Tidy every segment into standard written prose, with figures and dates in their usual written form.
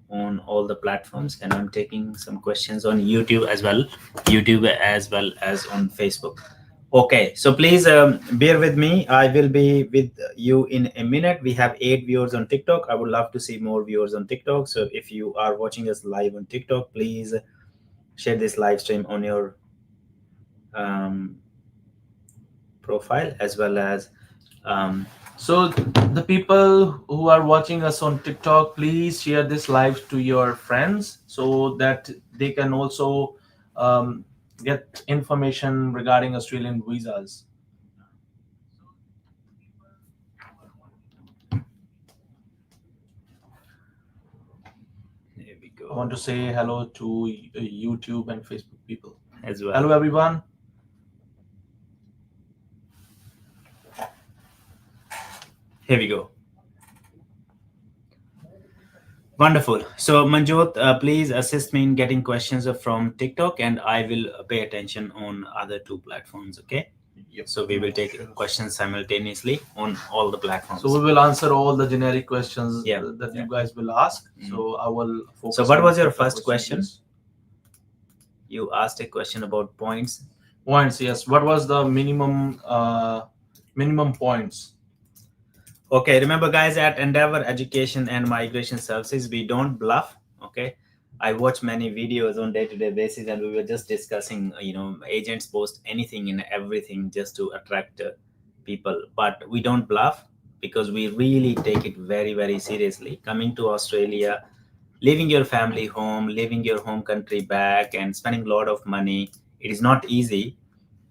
on all the platforms, and I'm taking some questions on YouTube as well, as on Facebook. Okay, so please bear with me. I will be with you in a minute. We have 8 viewers on TikTok. I would love to see more viewers on TikTok. So if you are watching us live on TikTok, please share this live stream on your um, profile as well as so the people who are watching us on TikTok, please share this live to your friends so that they can also um, get information regarding Australian visas. There we go. I want to say hello to YouTube and Facebook people as well. Hello, everyone. Here we go. Wonderful. So, Manjot, please assist me in getting questions from TikTok, and I will pay attention on other two platforms. Okay. Yep. So we will take questions simultaneously on all the platforms. So we will answer all the generic questions that you guys will ask. So I will focus. So what was your first question? You asked a question about points. Points, yes. What was the minimum points? Okay, remember guys, at Endeavour Education and Migration Services, we don't bluff. Okay, I watch many videos on day-to-day basis, and we were just discussing, agents post anything and everything just to attract people, but we don't bluff because we really take it very, very seriously. Coming to Australia, leaving your family home, leaving your home country back, and spending a lot of money, it is not easy,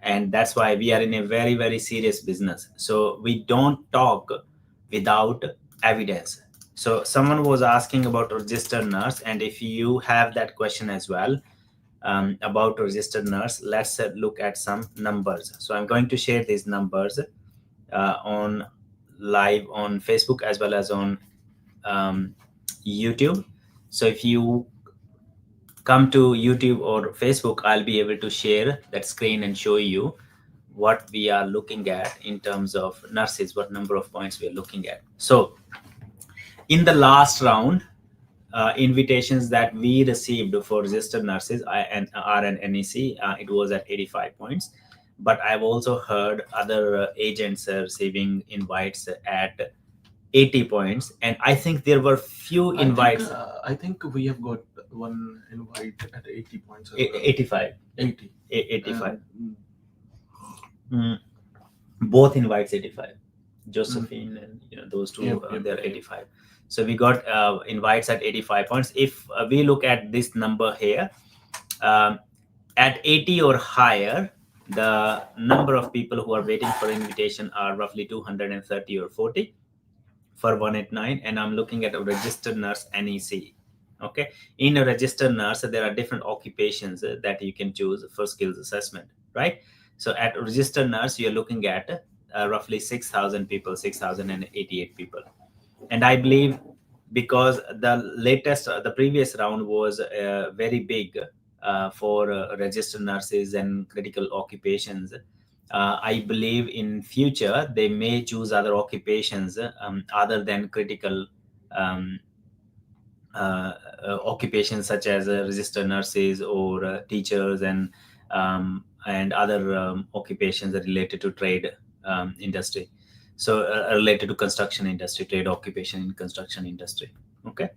and that's why we are in a very, very serious business. So we don't talk without evidence. So someone was asking about registered nurse, and if you have that question as well about registered nurse, let's look at some numbers. So I'm going to share these numbers on live on Facebook as well as on YouTube. So if you come to YouTube or Facebook, I'll be able to share that screen and show you what we are looking at in terms of nurses, what number of points we are looking at. So in the last round, invitations that we received for registered nurses and RN NEC, it was at 85 points. But I've also heard other agents receiving invites at 80 points, and I think there were few invites. I think we have got one invite at 80 points. 85. 85. Both invites 85. Josephine and those two, they're 85. So we got invites at 85 points. If we look at this number here, at 80 or higher, the number of people who are waiting for invitation are roughly 230 or 40 for 189, and I'm looking at a registered nurse NEC. Okay, in a registered nurse, there are different occupations that you can choose for skills assessment, right? So at registered nurse, you're looking at roughly 6,000 people, 6,088 people. And I believe because the previous round was very big for registered nurses and critical occupations, I believe in future they may choose other occupations other than critical occupations such as registered nurses or teachers and other occupations related to trade industry. So related to construction industry, trade occupation in construction industry. Okay,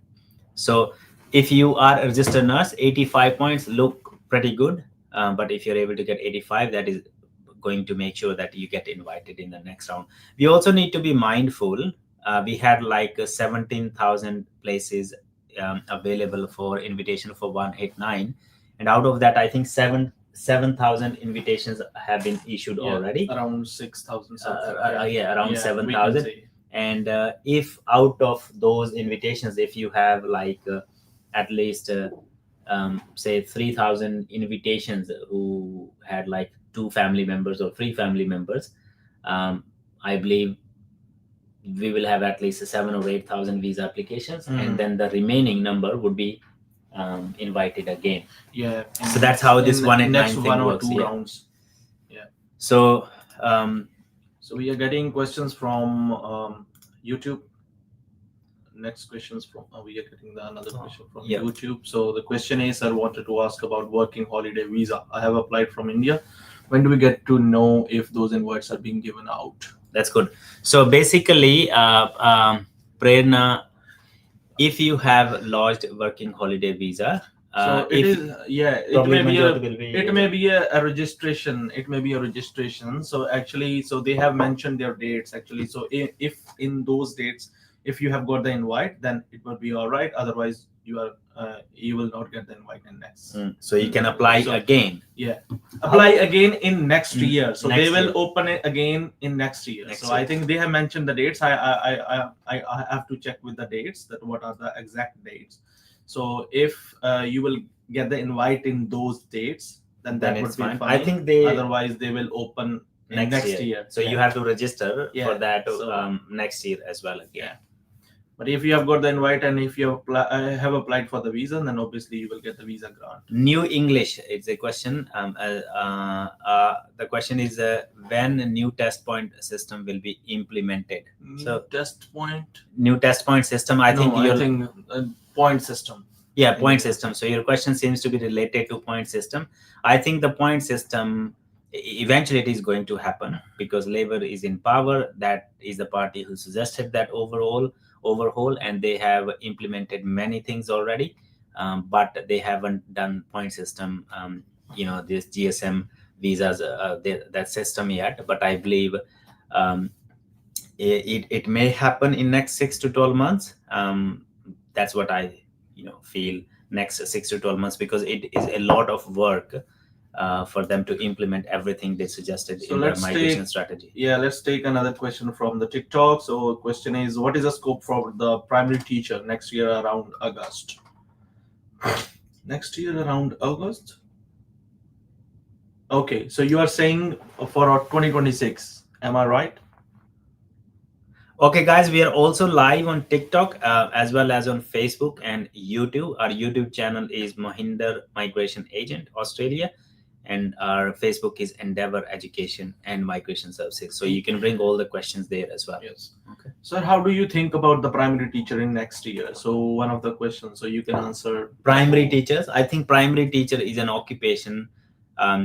so if you are a registered nurse, 85 points look pretty good, but if you're able to get 85, that is going to make sure that you get invited in the next round. We also need to be mindful. We had like 17,000 places available for invitation for 189, and out of that, I think 7,000 invitations have been issued already. Around 6,000. Around 7,000. And if out of those invitations, if you have like at least say 3,000 invitations who had like 2 family members or 3 family members, I believe we will have at least 7 or 8,000 visa applications, and then the remaining number would be invited again. Yeah. So that's how this 189 thing one or works. 2 rounds. Yeah. So so we are getting questions from YouTube. next questions from we are getting another question from yeah. YouTube. So the question is, I wanted to ask about working holiday visa. I have applied from India. When do we get to know if those invites are being given out? That's good. So basically, Prerna, if you have lodged working holiday visa, So it if is, yeah, it probably may be a, majority will be it may be a registration. It may be a registration. So actually, so they have mentioned their dates actually. So if in those dates, if you have got the invite, then it will be all right. Otherwise, you will not get the invite in next. So you can apply So- again. Yeah, apply again in next year. So Next they will year. open it again in next year. Next So I year. think they have mentioned the dates. I have to check with the dates that what are the exact dates. So if you will get the invite in those dates, then that would it's be fine. fine. I think they Otherwise they will open in next year. So you have to register Yeah. for that So- next year as well again. Yeah. But if you have got the invite and if you have applied for the visa, then obviously you will get the visa grant. New English, it's a question. The question is when a new test point system will be implemented. So test point. new test point system. I think Point system. Yeah, point system. So your question seems to be related to point system. I think the point system eventually it is going to happen because Labour is in power. That is the party who suggested that overhaul, and they have implemented many things already, but they haven't done point system. This GSM visas, that system yet. But I believe it may happen in next 6 to 12 months. That's what I feel, next 6 to 12 months, because it is a lot of work for them to implement everything they suggested in their migration strategy. Yeah, let's take another question from the TikTok. So question is, what is the scope for the primary teacher next year around August? Next year around August? Okay, so you are saying for 2026, am I right? Okay, guys, we are also live on TikTok as well as on Facebook and YouTube. Our YouTube channel is Mohinder Migration Agent Australia, and our Facebook is Endeavour Education and Migration Services. So you can bring all the questions there as well. Yes. Okay. So how do you think about the primary teacher in next year? So one of the questions, so you can answer. Primary teachers. I think primary teacher is an occupation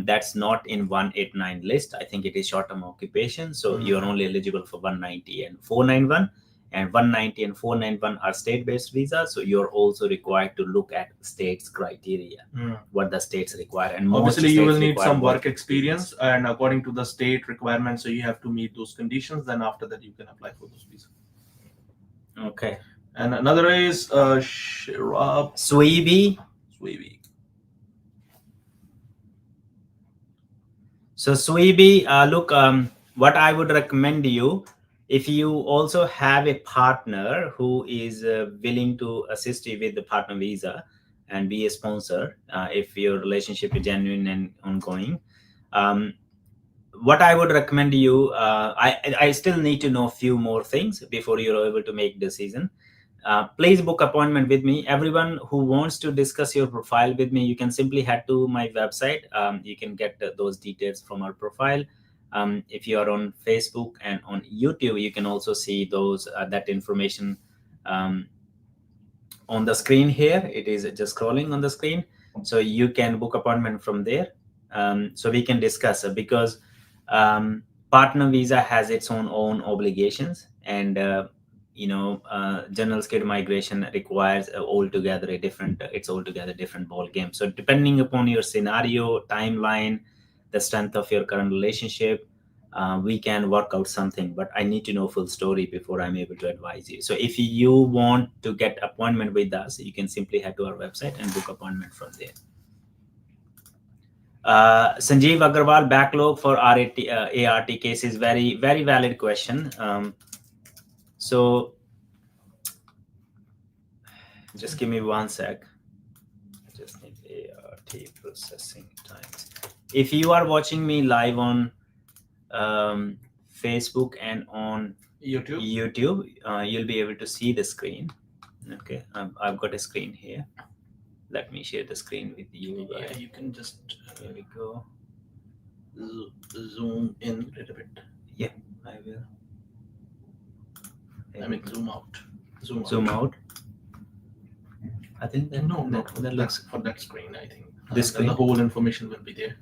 that's not in 189 list. I think it is short-term occupation. So you are only eligible for 190 and 491. And 190 and 491 are state-based visas. So you're also required to look at states' criteria, what the states require. And obviously you will need some work experience, and according to the state requirements, so you have to meet those conditions. Then after that, you can apply for those visas. Okay. And another is Shirab Sweeby. So Sweeby, look, what I would recommend you, if you also have a partner who is willing to assist you with the partner visa and be a sponsor, if your relationship is genuine and ongoing, what I would recommend you, I still need to know a few more things before you're able to make decision. Please book appointment with me. Everyone who wants to discuss your profile with me, you can simply head to my website. You can get those details from our profile. If you are on Facebook and on YouTube, you can also see those that information on the screen here. It is just scrolling on the screen, so you can book appointment from there. So we can discuss because partner visa has its own obligations, and general skilled migration requires altogether different ball game. So depending upon your scenario, timeline, the strength of your current relationship, we can work out something, but I need to know full story before I'm able to advise you. So if you want to get appointment with us, you can simply head to our website and book appointment from there. Sanjeev Agarwal, backlog for ART case is very, very valid question. So just give me 1 sec. I just need ART processing times. If you are watching me live on Facebook and on YouTube, you'll be able to see the screen. Okay, I've got a screen here. Let me share the screen with you. Yeah, you can just here we go. Zoom in a little bit. Yeah, I will. I mean, zoom out. Zoom out. I think that, No, that that's looks for that screen. I think this then the screen. whole information will be there.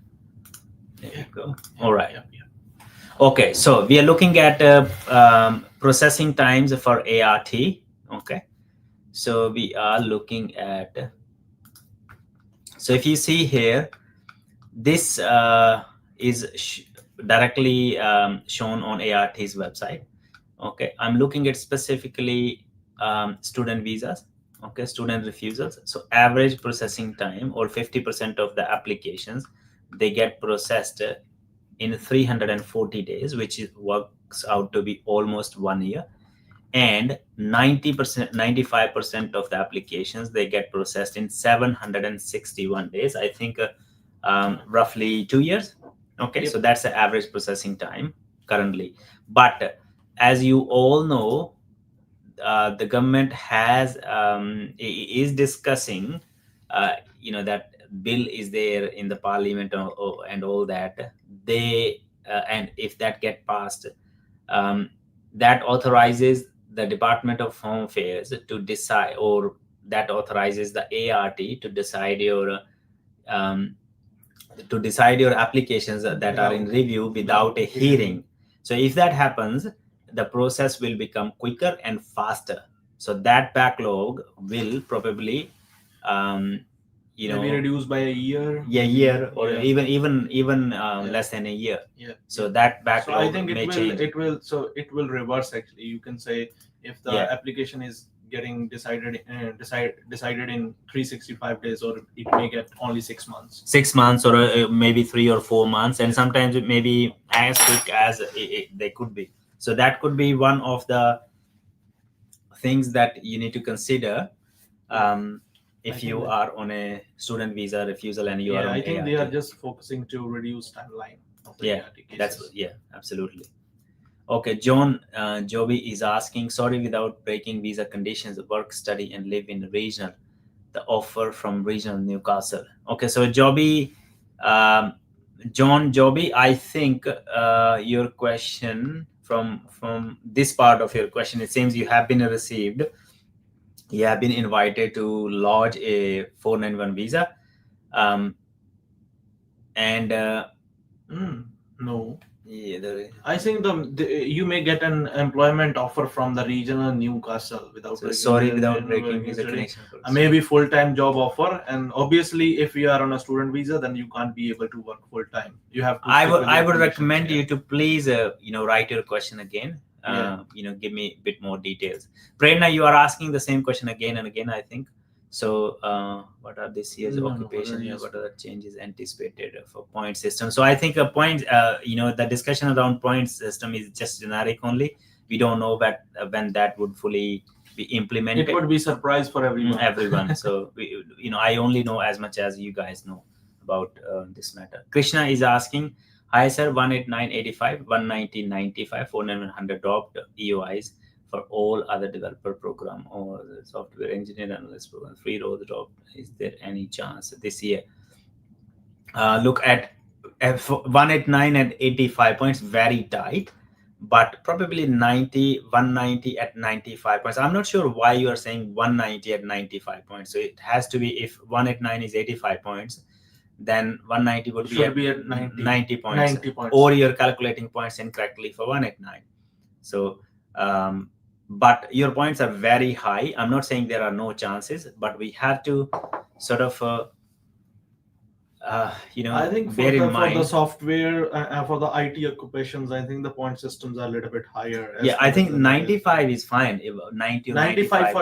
There you go. All right. Yeah. Okay, so we are looking at processing times for ART. Okay, so we are looking at. So if you see here, this is directly shown on ART's website. Okay, I'm looking at specifically student visas. Okay, student refusals. So average processing time, or 50% of the applications, they get processed in 340 days, which works out to be almost 1 year. And 90%, 95% of the applications, they get processed in 761 days. I think roughly 2 years. Okay, Yep. so that's the average processing time currently. But as you all know, the government is discussing, that bill is there in the parliament and all that. And if that get passed, that authorizes the Department of Home Affairs to decide, or that authorizes the ART to decide your applications that are in review without a hearing. So if that happens, the process will become quicker and faster. So that backlog will probably Maybe reduced by a year. or even less than a year. Yeah. So that backlog So I think may it change. it will reverse actually. You can say if the application is getting decided in 365 days, or it may get only 6 months. 6 months, or maybe 3 or 4 months, and sometimes it may be as quick as they could be. So that could be one of the things that you need to consider if you are on a student visa refusal and you are on I think ART. they are just focusing to reduce timeline of the ART cases. Absolutely. Okay, John Joby is asking, sorry, without breaking visa conditions, work, study, and live in regional, the offer from regional Newcastle. Okay, so Joby, John Joby, I think your question from this part of your question, it seems you have been received. You have been invited to lodge a 491 visa, and no. Yeah, I think you may get an employment offer from the regional Newcastle without breaking visa connection. Maybe full-time job offer, and obviously if you are on a student visa, then you can't be able to work full-time. You have to. I would recommend you to please write your question again. Give me a bit more details. Prerna, you are asking the same question again and again, I think. So what are this year's occupation? What are the changes anticipated for point system? So I think a point, the discussion around point system is just generic only. We don't know when that would fully be implemented. It would be surprise for everyone. So I only know as much as you guys know about this matter. Krishna is asking, hi sir, 189.85, 190.95, 4,900 dropped EOIs for all other developer program or the software engineer analyst program. 3 rows dropped. Is there any chance this year? Look at 189 at 85 points, very tight, but probably 190 at 95 points. I'm not sure why you are saying 190 at 95 points. So it has to be, if 189 is 85 points, then 190 would be at 90 points. Or you're calculating points incorrectly for 189. So but your points are very high. I'm not saying there are no chances, but we have to sort of I think for the software for the IT occupations, I think the point systems are a little bit higher. I think 95 is fine. 90 or 95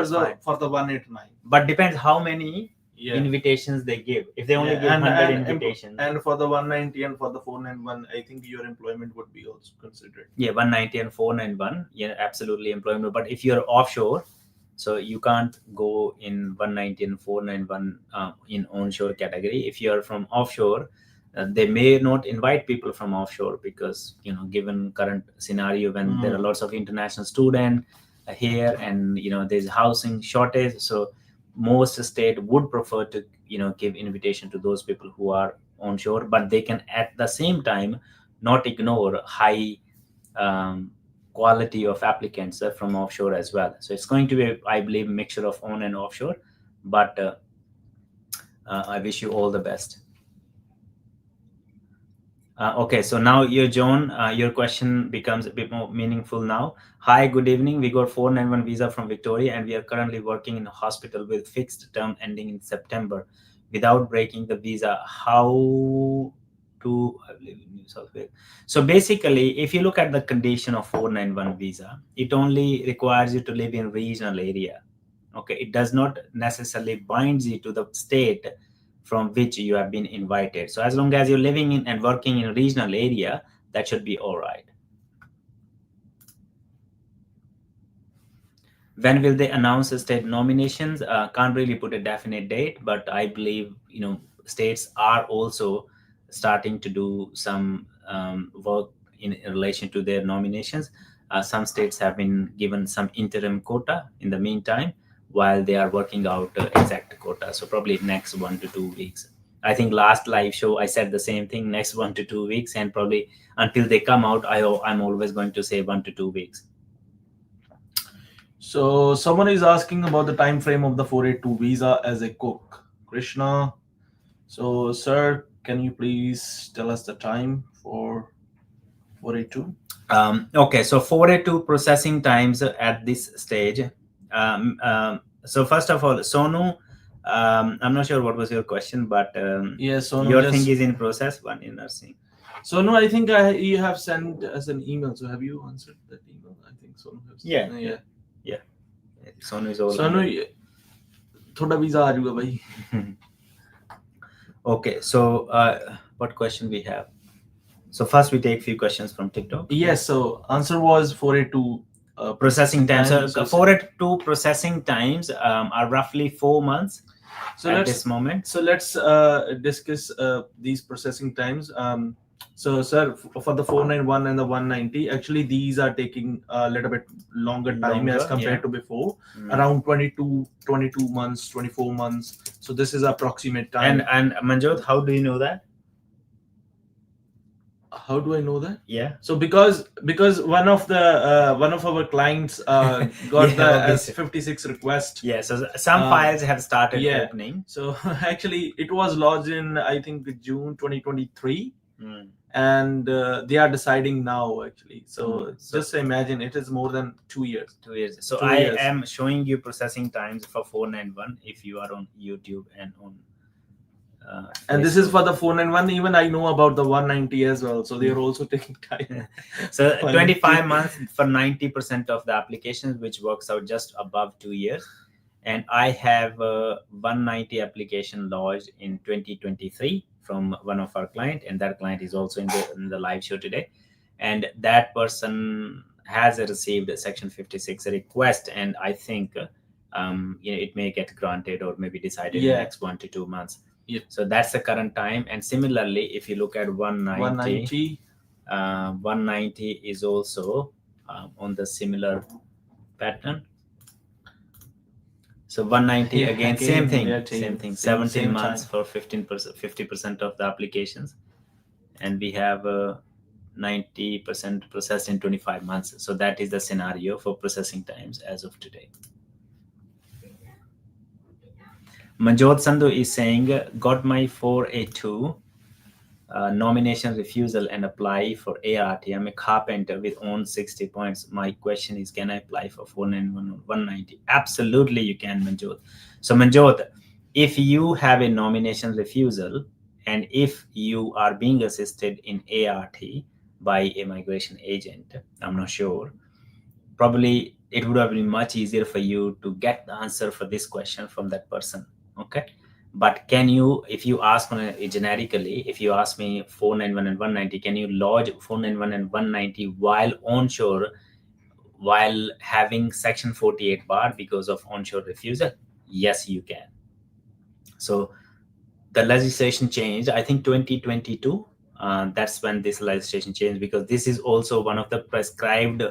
for the 189. But depends how many invitations they give. If they only give 100 invitations, and for the 190 and for the 491, I think your employment would be also considered. 190 and 491, absolutely employment. But if you're offshore, so you can't go in 190 and 491 in onshore category. If you're from offshore, they may not invite people from offshore because given current scenario when there are lots of international students here, and there's housing shortage, so most state would prefer to give invitation to those people who are onshore, but they can at the same time not ignore high quality of applicants from offshore as well. So it's going to be, I believe, a mixture of on and offshore, but I wish you all the best. Okay, so now John, your question becomes a bit more meaningful now. Hi, good evening. We got 491 visa from Victoria, and we are currently working in a hospital with fixed term ending in September. Without breaking the visa, how to, I believe in New South Wales. So basically, if you look at the condition of 491 visa, it only requires you to live in regional area. Okay, it does not necessarily binds you to the state from which you have been invited. So as long as you're living in and working in a regional area, that should be all right. When will they announce the state nominations? Can't really put a definite date, but I believe states are also starting to do some work in relation to their nominations. Some states have been given some interim quota in the meantime, while they are working out exact quota. So probably next 1 to 2 weeks. I think last live show I said the same thing, next 1 to 2 weeks, and probably until they come out, I'm always going to say 1 to 2 weeks. So someone is asking about the time frame of the 482 visa as a cook. Krishna. So sir, can you please tell us the time for 482? Okay, so 482 processing times at this stage. So first of all, Sonu, I'm not sure what was your question, but yes, Sonu, your thing is in process, one in nursing. Sonu, I think you have sent us an email. So have you answered that email? I think Sonu has. Yeah. Sonu is all. Sonu, thoda visa aa jayega bhai. Okay, so what question we have? So first we take few questions from TikTok. Yes, so answer was 482 processing times. So 482 processing times are roughly 4 months at this moment. So let's discuss these processing times. So sir, for the 491 and the 190, actually these are taking a little bit longer time as compared to before, around 22 months, 24 months. So this is approximate time. And Manjot, how do you know that? How do I know that? Yeah. So because one of our clients got the S56 request. Yeah. So some files have started opening. So actually it was lodged in, I think, June 2023. And they are deciding now actually. So just imagine it is more than 2 years. 2 years. So I am showing you processing times for 491 if you are on YouTube and on. And this is for the 491. Even I know about the 190 as well. So they are also taking time. So 25 months for 90% of the applications, which works out just above 2 years. And I have 190 application lodged in 2023 from one of our client, and that client is also in the live show today. And that person has received a Section 56 request, and I think it may get granted or maybe decided in the next 1 to 2 months. Yeah. So that's the current time. And similarly, if you look at 190 is also on the similar pattern. So 190 again, same thing. 17 months for 50% of the applications, and we have 90% processed in 25 months. So that is the scenario for processing times as of today. Manjot Sandhu is saying, got my 482 nomination refusal and apply for ART. I'm a carpenter with own 60 points. My question is, can I apply for 491 or 190? Absolutely, you can, Manjot. So Manjot, if you have a nomination refusal and if you are being assisted in ART by a migration agent, I'm not sure, probably it would have been much easier for you to get the answer for this question from that person. Okay. But can you, if you ask generically, if you ask me 491 and 190, can you lodge 491 and 190 while onshore, while having Section 48 bar because of onshore refusal? Yes, you can. So the legislation changed, I think 2022. That's when this legislation changed, because this is also one of the prescribed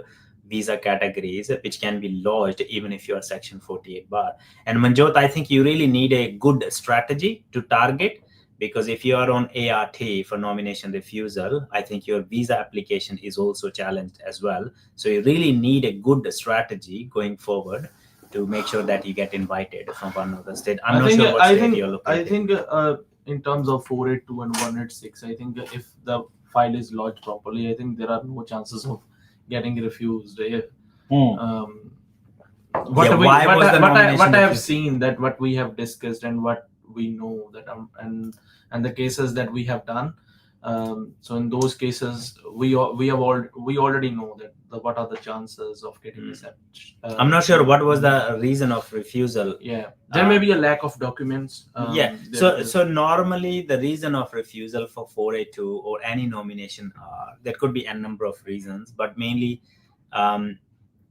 visa categories which can be lodged even if you are Section 48 bar. And Manjot, I think you really need a good strategy to target, because if you are on ART for nomination refusal, I think your visa application is also challenged as well. So you really need a good strategy going forward to make sure that you get invited from one of the state. I'm not sure what state you're located. I think in terms of 482 and 186, I think if the file is lodged properly, I think there are no chances of getting refused. Um, what Yeah, we, why what, was I, the what, I, nomination what I have refused? seen, that what we have discussed and what we know that and the cases that we have done. So in those cases, we already know that what are the chances of getting accepted. I'm not sure what was the reason of refusal. Yeah, there may be a lack of documents. Yeah. So normally the reason of refusal for 482 or any nomination are, there could be a number of reasons, but mainly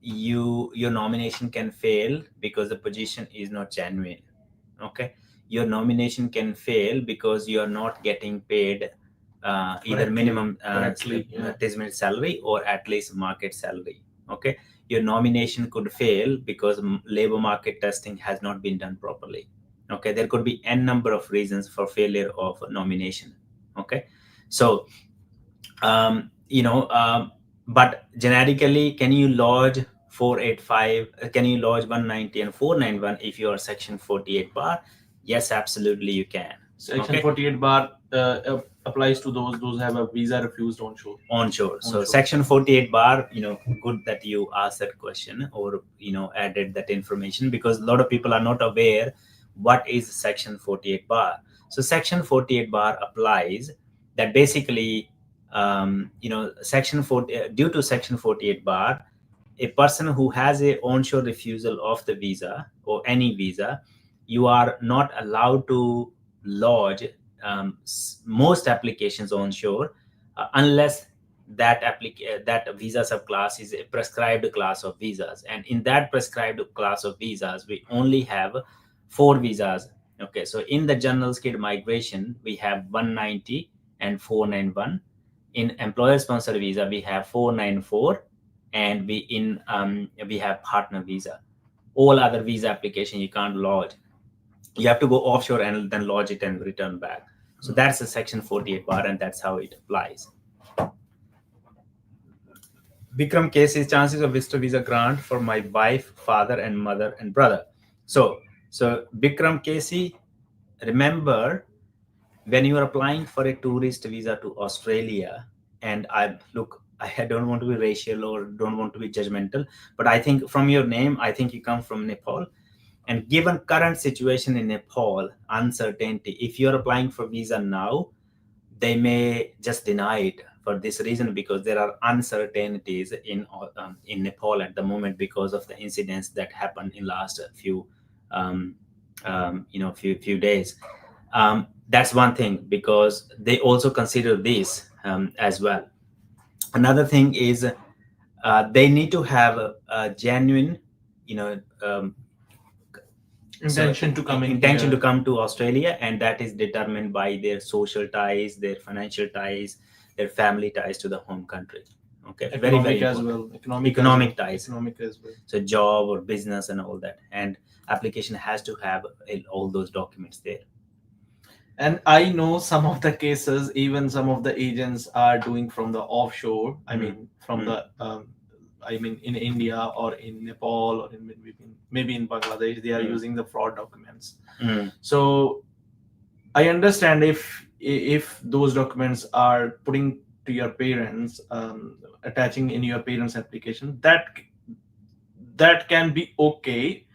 your nomination can fail because the position is not genuine. Okay. Your nomination can fail because you are not getting paid either minimum advertisement salary or at least market salary. Okay. Your nomination could fail because labor market testing has not been done properly. Okay. There could be n number of reasons for failure of nomination. Okay. So but generically, can you lodge 485, can you lodge 190 and 491 if you are section 48 bar? Yes, absolutely you can. Section 48 bar applies to those who have a visa refused onshore. So section 48 bar, good that you asked that question or added that information, because a lot of people are not aware what is section 48 bar. So section 48 bar applies that basically section 40, due to section 48 bar, a person who has a onshore refusal of the visa or any visa, you are not allowed to lodge most applications onshore unless that visa subclass is a prescribed class of visas, and in that prescribed class of visas we only have 4 visas. Okay, so in the general skilled migration we have 190 and 491. In employer sponsored visa we have 494, and we have partner visa. All other visa application you can't lodge. You have to go offshore and then lodge it and return back. So that's the section 48 bar, and that's how it applies. Bikram case is chances of visitor visa grant for my wife, father, and mother and brother. So Bikram Casey, remember when you are applying for a tourist visa to Australia, and I don't want to be racial or don't want to be judgmental, but I think from your name, I think you come from Nepal. And given current situation in Nepal, uncertainty, if you're applying for visa now, they may just deny it for this reason, because there are uncertainties in Nepal at the moment because of the incidents that happened in last few days. That's one thing, because they also consider this as well. Another thing is they need to have a genuine, intention to come to Australia, and that is determined by their social ties, their financial ties, their family ties to the home country. Okay, economic very as well. Economic ties. Economic as well. So job or business and all that, and application has to have all those documents there. And I know some of the cases, even some of the agents are doing from the offshore. I mean, from the in India or in Nepal or maybe in Bangladesh, they are using the fraud documents. So I understand if those documents are putting to your parents, attaching in your parents' application, that can be okay.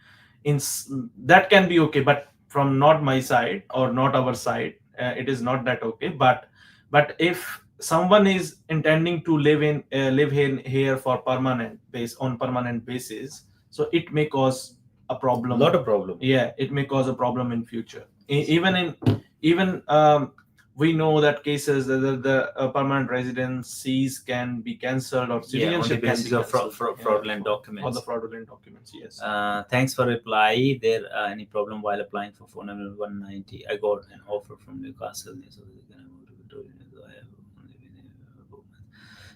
That can be okay, but from not my side or not our side, it is not that okay. But if someone is intending to live here for permanent basis, so it may cause a problem. A lot of problem. Yeah, it may cause a problem in future. Even we know that cases the permanent residencies can be cancelled, or citizenship on the basis of fraudulent documents. Or the fraudulent documents, yes. Thanks for reply. There any problem while applying for phone number 190? I got an offer from Newcastle.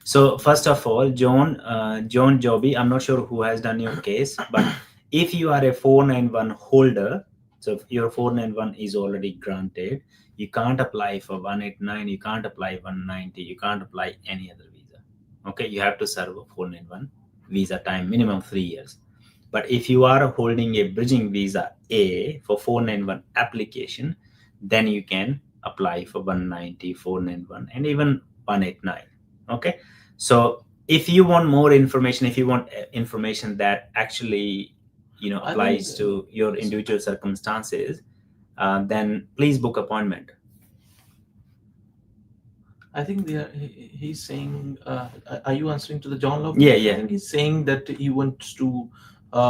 So first of all, John Joby, I'm not sure who has done your case, but if you are a 491 holder, So if your 491 is already granted, you can't apply for 189, you can't apply 190, you can't apply any other visa. Okay, you have to serve a 491 visa time, minimum 3 years. But if you are holding a bridging visa A for 491 application, then you can apply for 190, 491, and even 189. Okay, so if you want more information, if you want information that actually I applies think, to your individual circumstances, then please book appointment. I think he's saying, are you answering to the John Love? Yeah. I think he's saying that he wants to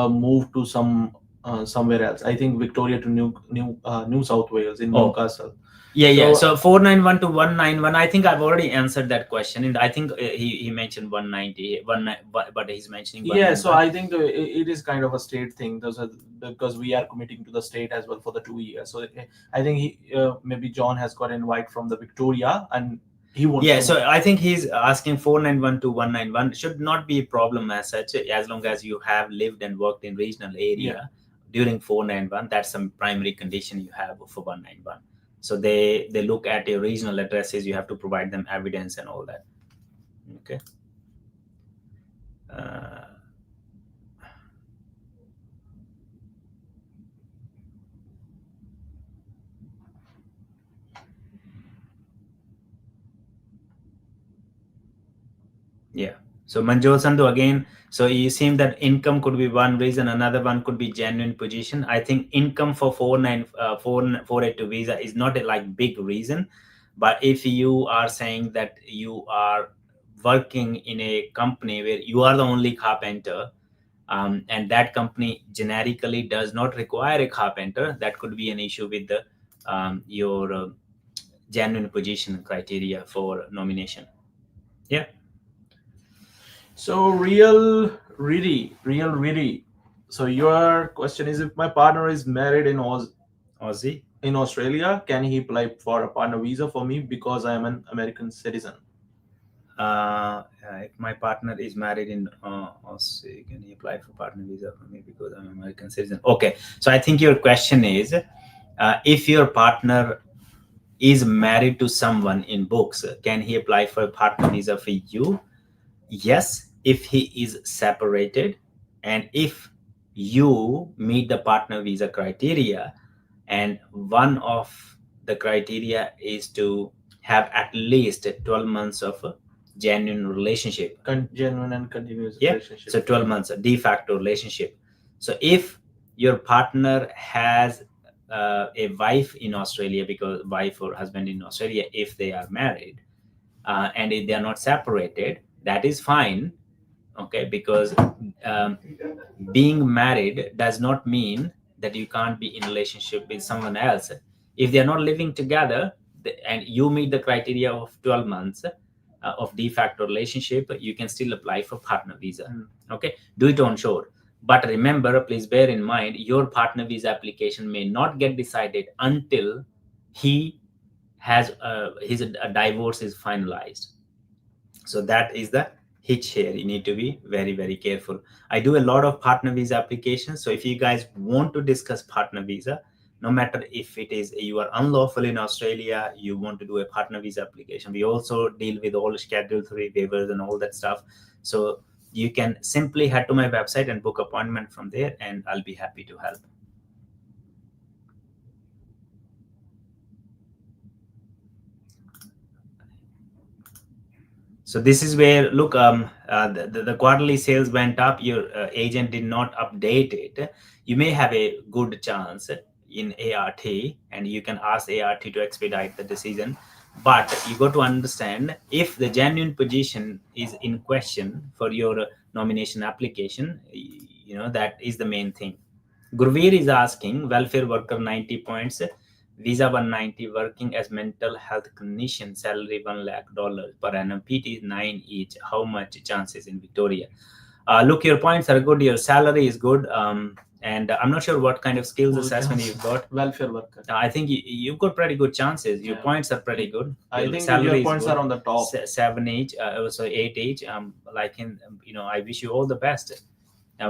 move to somewhere else. I think Victoria to New South Wales in Oh. Newcastle. Yeah. So 491 to 191, I think I've already answered that question, and I think he mentioned 190, but he's mentioning 191. Yeah, so I think it is kind of a state thing. Because we are committing to the state as well for the 2 years. So I think maybe John has got an invite from the Victoria, and he wants. Yeah, so I think he's asking 491 to 191 should not be a problem as such, as long as you have lived and worked in regional area during 491. That's some primary condition you have for 191. So they look at your regional addresses. You have to provide them evidence and all that. Okay. Yeah. So Manjot Sandhu again. So you seem that income could be one reason, another one could be genuine position. I think income for 482 visa is not a like big reason, but if you are saying that you are working in a company where you are the only carpenter, and that company generically does not require a carpenter, that could be an issue with the your genuine position criteria for nomination. Yeah. So real really. So your question is, if my partner is married in Aussie in Australia, can he apply for a partner visa for me because I am an American citizen? If my partner is married in Aussie, can he apply for partner visa for me because I'm an American citizen? Okay, so I think your question is, if your partner is married to someone in books, can he apply for a partner visa for you? Yes, if he is separated, and if you meet the partner visa criteria, and one of the criteria is to have at least 12 months of a genuine relationship. Genuine and continuous Yeah. relationship. So 12 months, a de facto relationship. So if your partner has a wife in Australia, because wife or husband in Australia, if they are married, and if they are not separated, that is fine. Okay, because being married does not mean that you can't be in relationship with someone else. If they are not living together and you meet the criteria of 12 months of de facto relationship, you can still apply for partner visa. Okay, do it onshore. But remember, please bear in mind, your partner visa application may not get decided until he has his divorce is finalized. So that is the hitch here. You need to be very, very careful. I do a lot of partner visa applications. So if you guys want to discuss partner visa, no matter if it is you are unlawful in Australia, you want to do a partner visa application, we also deal with all Schedule 3 waivers and all that stuff. So you can simply head to my website and book appointment from there, and I'll be happy to help. So this is where, look, the quarterly sales went up. Your agent did not update it. You may have a good chance in ART, and you can ask ART to expedite the decision. But you got to understand, if the genuine position is in question for your nomination application, that is the main thing. Gurveer is asking, welfare worker 90 points, visa 190, working as mental health clinician, salary $1 lakh per annum, PT 9 each. How much chances in Victoria? Look, your points are good. Your salary is good. And I'm not sure what kind of skills assessment you've got. Welfare worker. I think you've got pretty good chances. Your points are pretty good. I think your points are on the top. 7 each, so 8 each. I wish you all the best.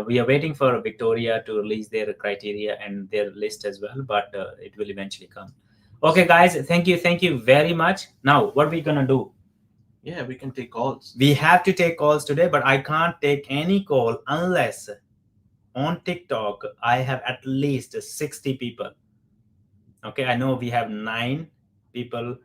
We are waiting for Victoria to release their criteria and their list as well, but it will eventually come. Okay, guys, thank you very much. Now, what are we gonna do? Yeah, we can take calls. We have to take calls today, but I can't take any call unless on TikTok I have at least 60 people. Okay, I know we have 9 people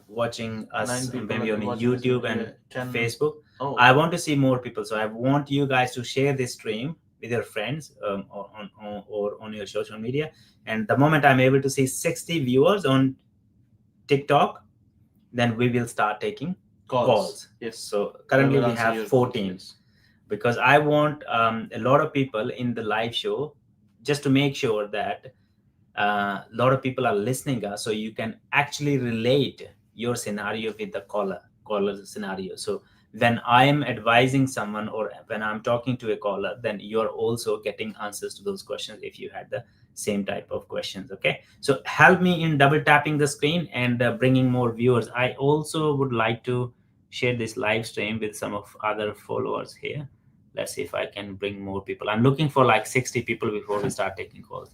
watching us maybe on YouTube and Facebook. Oh, I want to see more people, so I want you guys to share this stream with your friends or on your social media. And the moment I'm able to see 60 viewers on TikTok, then we will start taking calls. Yes. So currently we have 14 because I want a lot of people in the live show just to make sure that a lot of people are listening us, so you can actually relate your scenario with the caller's scenario. So when I am advising someone or when I'm talking to a caller, then you're also getting answers to those questions if you had the same type of questions. Okay, so help me in double tapping the screen and bringing more viewers. I also would like to share this live stream with some of other followers here. Let's see if I can bring more people. I'm looking for like 60 people before we start taking calls.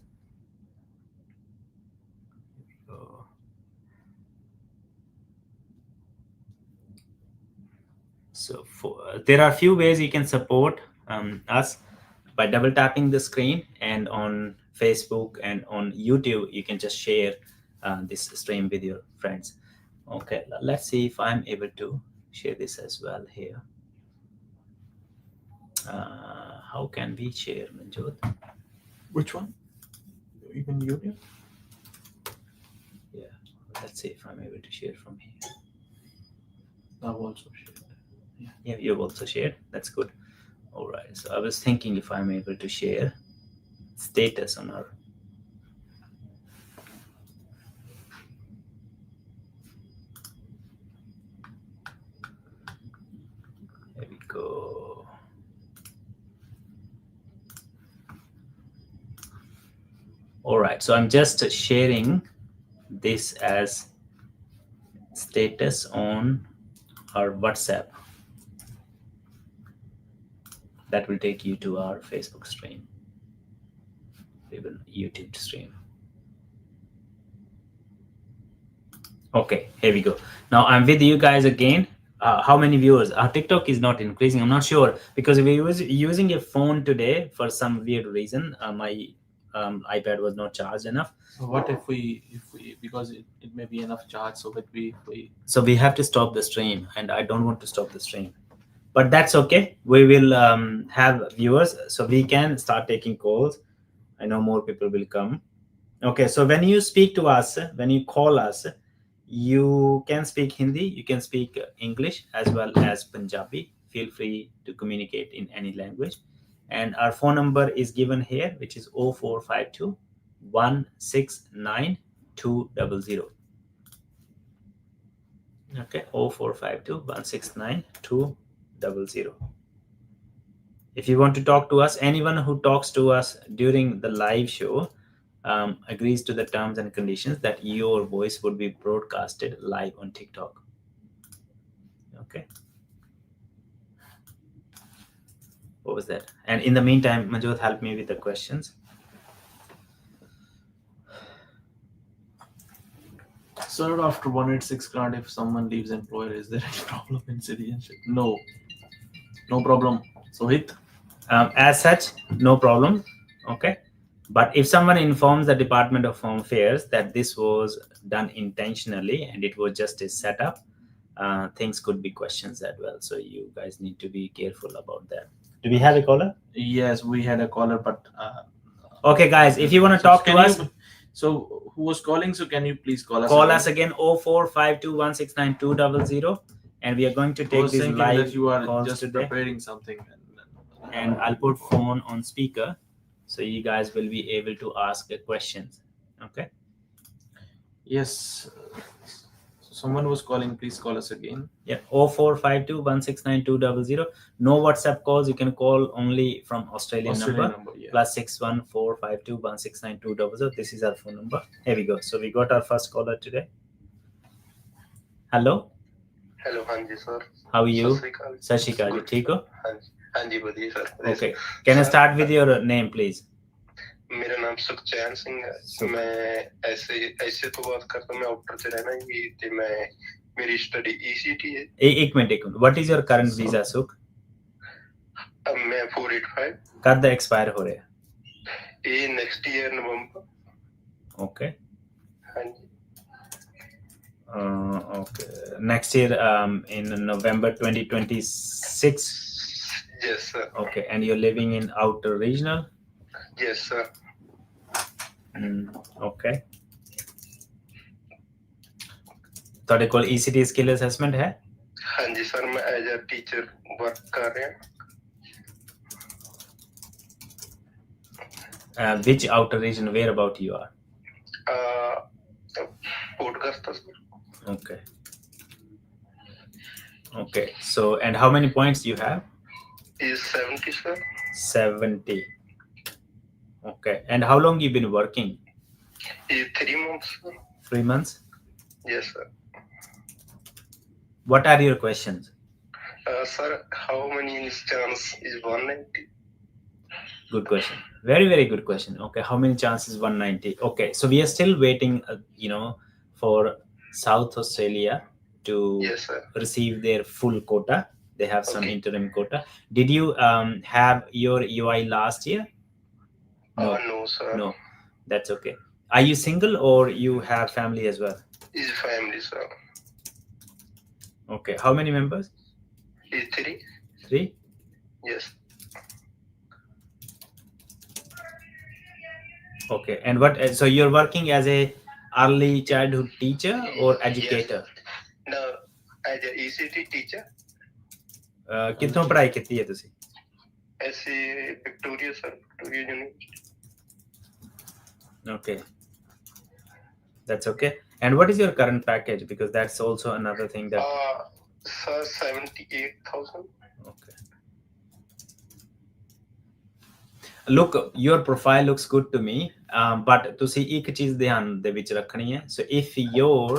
So there are a few ways you can support us by double tapping the screen, and on Facebook and on YouTube, you can just share this stream with your friends. Okay, let's see if I'm able to share this as well here. How can we share, Manjot? Which one? Even YouTube? Yeah, let's see if I'm able to share from here. I've also shared. Yeah, you've also shared. That's good. All right. So I was thinking if I'm able to share status on our. There we go. All right. So I'm just sharing this as status on our WhatsApp. That will take you to our Facebook stream, even YouTube stream. Okay, here we go. Now I'm with you guys again. How many viewers? Our TikTok is not increasing. I'm not sure because we were using a phone today for some weird reason. My iPad was not charged enough. What if we because it may be enough charge, so that we So we have to stop the stream, and I don't want to stop the stream. But that's okay. We will have viewers, so we can start taking calls. I know more people will come. Okay, so when you speak to us, when you call us, you can speak Hindi, you can speak English as well as Punjabi. Feel free to communicate in any language. And our phone number is given here, which is 0452 169 200. Okay, 0452 169 200. If you want to talk to us, anyone who talks to us during the live show agrees to the terms and conditions that your voice would be broadcasted live on TikTok. Okay. What was that? And in the meantime, Manjot, help me with the questions. Sir, after 186 grant, if someone leaves employer, is there any problem in citizenship? No problem. So hit. As such, no problem. Okay. But if someone informs the Department of Home Affairs that this was done intentionally and it was just a setup, things could be questions as well. So you guys need to be careful about that. Do we have a caller? Yes, we had a caller, but okay, guys, if you want to talk to us. So who was calling? So can you please call us? Call us again 0452 169 200, and we are going to take this live that you are calls just today. Preparing something, And I'll put phone on speaker, so you guys will be able to ask questions. Okay. Yes. Someone was calling. Please call us again. Yeah, 0452 169 200. No WhatsApp calls. You can call only from Australian number. Yeah. +61 452 169 200. This is our phone number. Here we go. So we got our first caller today. Hello. Hello हाँ जी sir How are you? सत श्री अकाल सत श्री अकाल जी, ठीक हो? हाँ जी ਹਾਂਜੀ ਵਧੀਆ sir. Okay. Can I start with your name, please? ਮੇਰਾ ਨਾਮ ਸੁਖਚੈਨ ਸਿੰਘ ਹੈ। ਮੈਂ ਐਸੇ ਤੋਂ ਬਾਤ ਕਰਦਾ, ਮੈਂ ਆਊਟਰ ਚ ਰਹਿਣਾ ਜੀ, ਤੇ ਮੈਂ ਮੇਰੀ ਸਟੱਡੀ ECT ਹੈ। एक minute. What is your current visa, Sukh? ਮੈਂ 485। कब एक्सपायर हो रहा है? ਇਹ ਨੈਕਸਟ ਈਅਰ ਨਵੰਬਰ। Okay. ਹਾਂਜੀ। Okay. Next year, in November 2026. Yes sir. Okay. And you're living in outer regional? Yes sir. Okay. ਤੁਹਾਡੇ ਕੋਲ ECT ਸਕਿੱਲ ਅਸੈਸਮੈਂਟ ਹੈ? ਹਾਂਜੀ ਸਰ, ਮੈਂ ਐਜ਼ ਅ ਟੀਚਰ ਵਰਕ ਕਰ ਰਿਹਾ। Which outer region, where about you are? Podcaster sir. Okay. Okay. So, and how many points you have? Is 70 sir. 70. Okay. And how long you been working? Is 3 months sir. 3 months? Yes sir. What are your questions? Sir, how many chance is 190? Good question. Very, very good question. Okay. How many chances 190? Okay. So we are still waiting, for South Australia to Yes sir. receive their full quota. They have some Okay. interim quota. Did you have your UI last year? No sir. No. That's okay. Are you single or you have family as well? Is family sir. Okay. How many members? Is 3. 3? Yes. Okay. And what? So you're working as a early childhood teacher or educator? Yes. No, as a ECT teacher. कितनों पढ़ाई की है तुसी? ऐसे Victoria sir, Victoria university. Okay. That's okay. And what is your current package? Because that's also another thing that. Sir, 78,000. Okay. Look, your profile looks good to me, but ਤੁਸੀਂ ਇੱਕ ਚੀਜ਼ ਧਿਆਨ ਦੇ ਵਿੱਚ ਰੱਖਣੀ ਹੈ. So if your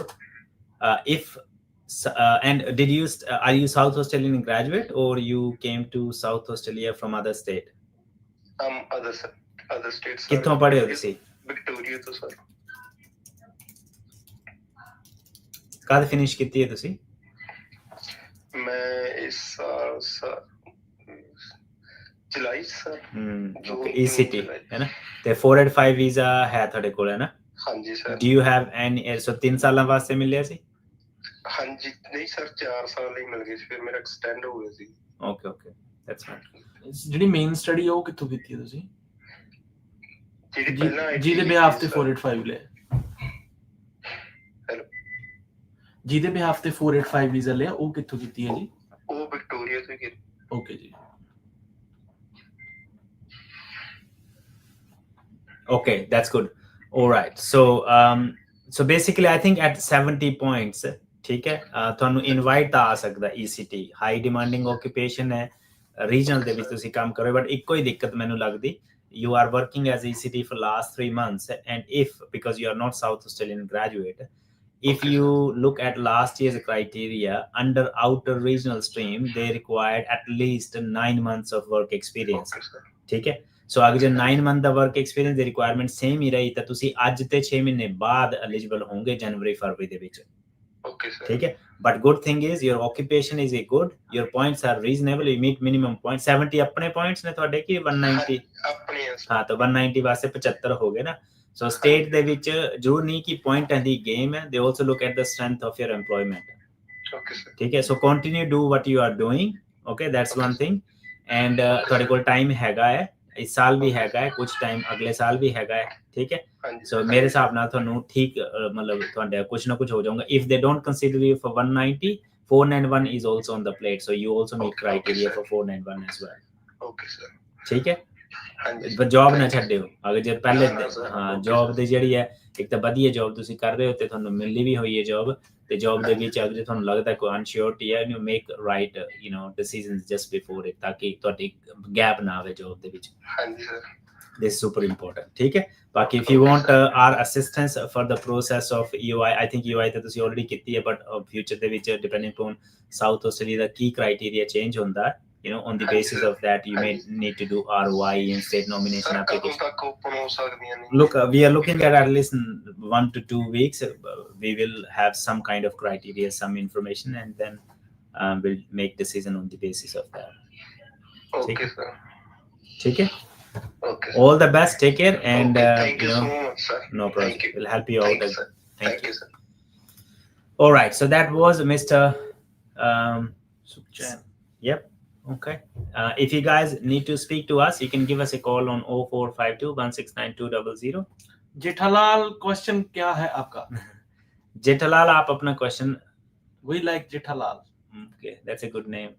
and did you are you South Australian graduate or you came to South Australia from other state? Other states. ਕਿੱਥੋਂ ਪੜ੍ਹੇ ਹੋ ਤੁਸੀਂ? ਵਿਕਟੋਰੀਆ ਤੋਂ ਸਰ। ਕਦ ਫਿਨਿਸ਼ ਕੀਤੀ ਹੈ ਤੁਸੀਂ? ਮੈਂ ਇਸ ਸਾਲ ਜੁਲਾਈ ਸਰ। Okay. ECT ਹੈ ਨਾ, ਤੇ 485 ਵੀਜ਼ਾ ਹੈ ਤੁਹਾਡੇ ਕੋਲ, ਹੈ ਨਾ? ਹਾਂਜੀ sir. Do you have any? So 3 ਸਾਲਾਂ ਵਾਸਤੇ ਮਿਲਿਆ ਸੀ? ਹਾਂਜੀ ਨਹੀਂ ਸਰ, 4 ਸਾਲ ਲਈ ਮਿਲ ਗਏ ਸੀ, ਫਿਰ ਮੇਰਾ ਐਕਸਟੈਂਡ ਹੋ ਗਿਆ ਸੀ। Okay. That's fine. ਜਿਹੜੀ ਮੇਨ ਸਟੱਡੀ ਉਹ ਕਿੱਥੋਂ ਕੀਤੀ ਹੈ ਤੁਸੀਂ? ਜਿਹੜੀ ਪਹਿਲਾਂ ਜਿਹਦੇ ਬਿਹਾਫ ਤੇ 485 ਲਿਆ? ਹੈਲੋ, ਜਿਹਦੇ ਬਿਹਾਫ ਤੇ 485 ਵੀਜ਼ਾ ਲਿਆ ਉਹ ਕਿੱਥੋਂ ਕੀਤੀ ਹੈ ਜੀ? ਉਹ ਵਿਕਟੋਰੀਆ ਤੋਂ ਕੀਤੀ। ਓਕੇ ਜੀ। Okay, that's good. All right. So basically, I think at 70 points, ठीक है, ਤੁਹਾਨੂੰ ਇਨਵਾਈਟ ਆ ਸਕਦਾ ECT। ਹਾਈ ਡਿਮਾਂਡਿੰਗ ਓਕੂਪੇਸ਼ਨ ਹੈ, ਰੀਜਨਲ ਦੇ ਵਿੱਚ ਤੁਸੀਂ ਕੰਮ ਕਰੋ, ਬਟ ਇੱਕੋ ਹੀ ਦਿੱਕਤ ਮੈਨੂੰ ਲੱਗਦੀ, you are working as ECT for last 3 months, and because you are not South Australian graduate, if you look at last year's criteria under outer regional stream, they required at least 9 months of work experience. ठीक है, so अगर जो 9 month ਦਾ work experience ਦੀ requirement same ਹੀ ਰਹੀ ਤਾਂ ਤੁਸੀਂ ਅੱਜ ਤੇ 6 ਮਹੀਨੇ ਬਾਅਦ eligible ਹੋਗੇ ਜਨਵਰੀ ਫਰਵਰੀ ਦੇ ਵਿੱਚ। Okay sir. ठीक है, but good thing is your occupation is good, your points are reasonable, you meet minimum points। 70 ਆਪਣੇ points ਨੇ ਤੁਹਾਡੇ ਕਿ 190? ਆਪਣੇ ਹਾਂ, ਤਾਂ 190 ਵਾਸਤੇ 75 ਹੋ ਗਏ ਨਾ। So state ਦੇ ਵਿੱਚ ਜ਼ਰੂਰ ਨਹੀਂ ਕਿ point ਦੀ game ਹੈ, they also look at the strength of your employment। Okay sir. ਠੀਕ ਹੈ, so continue do what you are doing, okay, that's one thing। and ਤੁਹਾਡੇ ਕੋਲ time ਹੈਗਾ ਹੈ, ਇਸ ਸਾਲ ਵੀ ਹੈਗਾ ਹੈ, ਕੁਝ ਟਾਈਮ ਅਗਲੇ ਸਾਲ ਵੀ ਹੈਗਾ ਹੈ, ਠੀਕ ਹੈ। ਸੋ ਮੇਰੇ ਹਿਸਾਬ ਨਾਲ ਤੁਹਾਨੂੰ ਠੀਕ ਮਤਲਬ ਤੁਹਾਡਾ ਕੁਝ ਨਾ ਕੁਝ ਹੋ ਜਾਊਗਾ। If they don't consider you for 190, 491 is also on the plate, so you also meet criteria for 491 as well। Okay sir। ਠੀਕ ਹੈ, ਹਾਂਜੀ। ਪਰ ਜੌਬ ਨਾ ਛੱਡਿਓ। ਅਗਰ ਜੇ ਪਹਿਲੇ ਹਾਂ ਜੌਬ ਦੀ ਜਿਹੜੀ ਹੈ, ਇੱਕ ਤਾਂ ਵਧੀਆ ਜੌਬ ਤੁਸੀਂ ਕਰ ਰਹੇ ਹੋ ਤੇ ਤੁਹਾਨੂੰ ਮਿਲਣੀ ਵੀ ਹੋਈ ਹੈ ਜੌਬ, ਤੇ ਜੌਬ ਦੇ ਵਿੱਚ ਅਗਰ ਤੁਹਾਨੂੰ ਲੱਗਦਾ ਕੋਈ ਅਨਸ਼ਿਓਰਟੀ ਹੈ, you make right decisions just before it, ਤਾਂ ਕਿ ਤੁਹਾਡੀ ਗੈਪ ਨਾ ਆਵੇ ਜੌਬ ਦੇ ਵਿੱਚ। ਹਾਂਜੀ sir. This is super important, ठीक है। बाकी if you want our assistance for the process of EOI, I think EOI ਤਾਂ ਤੁਸੀਂ already ਕੀਤੀ ਹੈ, but future ਦੇ ਵਿੱਚ depending on South Australia the Ki criteria change ਹੁੰਦਾ ਹੈ, on the हाँ जी basis sir, of that you हाँ may जी need to do ROI and state nomination sir कਦੋਂ application. तक ओपन हो सकਦੀਆਂ ਨੇ? Look, we are looking at least 1 to 2 weeks. We will have some kind of criteria, some information, and then we'll make decision on the basis of that. Okay sir, ठीक है? Okay All the best. Take care, and thank you so much sir, no problem. Thank you, We'll help you out. Thank you sir, Thank you. Sir. All right. So that was Mr. Sukhchand. Yep. Okay. If you guys need to speak to us, you can give us a call on 0452 169200. Jethalal, question क्या है आपका? Jethalal, आप अपना question. We like Jethalal. Okay, that's a good name.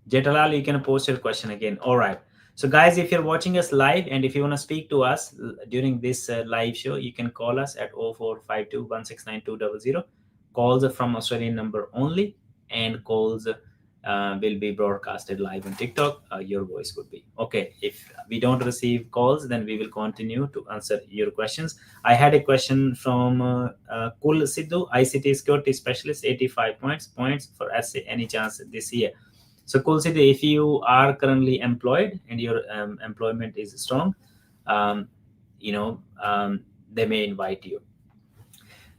Jethalal, you can post your question again. All right. So guys, if you're watching us live and if you want to speak to us during this live show, you can call us at 0452 169200. Calls are from Australian number only, and calls will be broadcasted live on TikTok. Your voice would be okay. If we don't receive calls, then we will continue to answer your questions. I had a question from Kul Sidhu, ICT security specialist, 85 points for essay. Any chance this year? So Kul Sidhu, if you are currently employed and your employment is strong, they may invite you.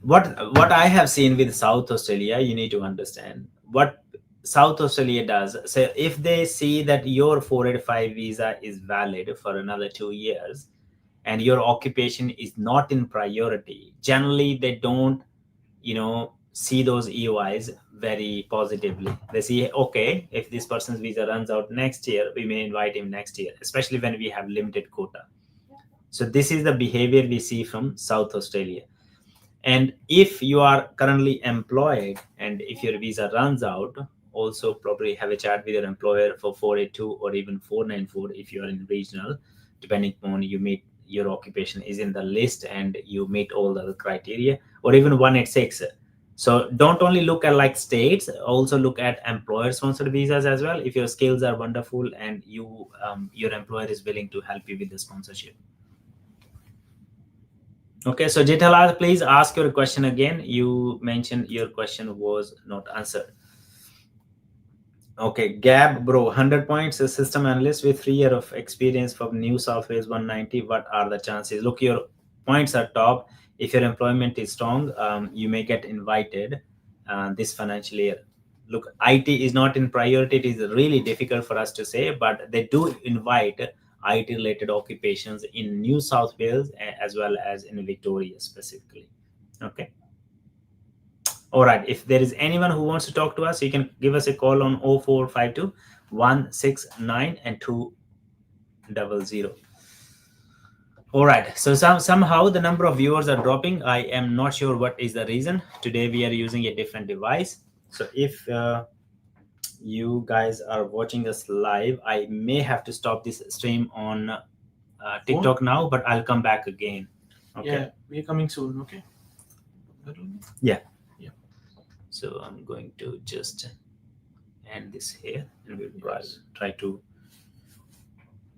What I have seen with South Australia, you need to understand what South Australia does. So if they see that your 485 visa is valid for another 2 years and your occupation is not in priority, generally they don't see those EOIs very positively. They see, okay, if this person's visa runs out next year, we may invite him next year, especially when we have limited quota. So this is the behavior we see from South Australia. And if you are currently employed and if your visa runs out, also probably have a chat with your employer for 482 or even 494 if you are in regional, depending on you meet your occupation is in the list and you meet all the other criteria, or even 186. So don't only look at like states, also look at employer sponsored visas as well if your skills are wonderful and your employer is willing to help you with the sponsorship. Okay, so Jethalal, please ask your question again. You mentioned your question was not answered. Okay, Gab bro, 100 points, a system analyst with 3 years of experience from New South Wales, 190. What are the chances? Look, your points are top. If your employment is strong, you may get invited this financial year. Look, IT is not in priority. It is really difficult for us to say, but they do invite IT related occupations in New South Wales as well as in Victoria specifically. Okay. All right. If there is anyone who wants to talk to us, you can give us a call on 0452 169 and 200. All right. So somehow the number of viewers are dropping. I am not sure what is the reason. Today we are using a different device. So if you guys are watching us live, I may have to stop this stream on TikTok now, but I'll come back again. Okay. Yeah, we're coming soon. Okay. Yeah. So I'm going to just end this here and we'll try to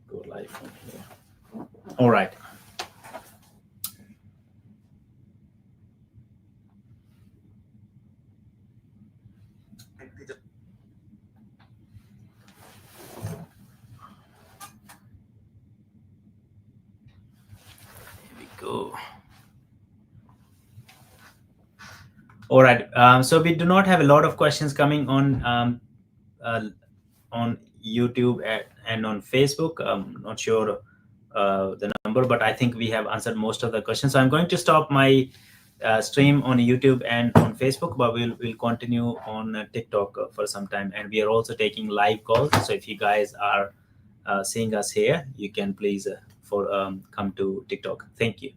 go live from here. All right. Here we go. All right. So we do not have a lot of questions coming on YouTube and on Facebook. I'm not sure the number, but I think we have answered most of the questions. So I'm going to stop my stream on YouTube and on Facebook, but we'll continue on TikTok for some time. And we are also taking live calls. So if you guys are seeing us here, you can please come to TikTok. Thank you.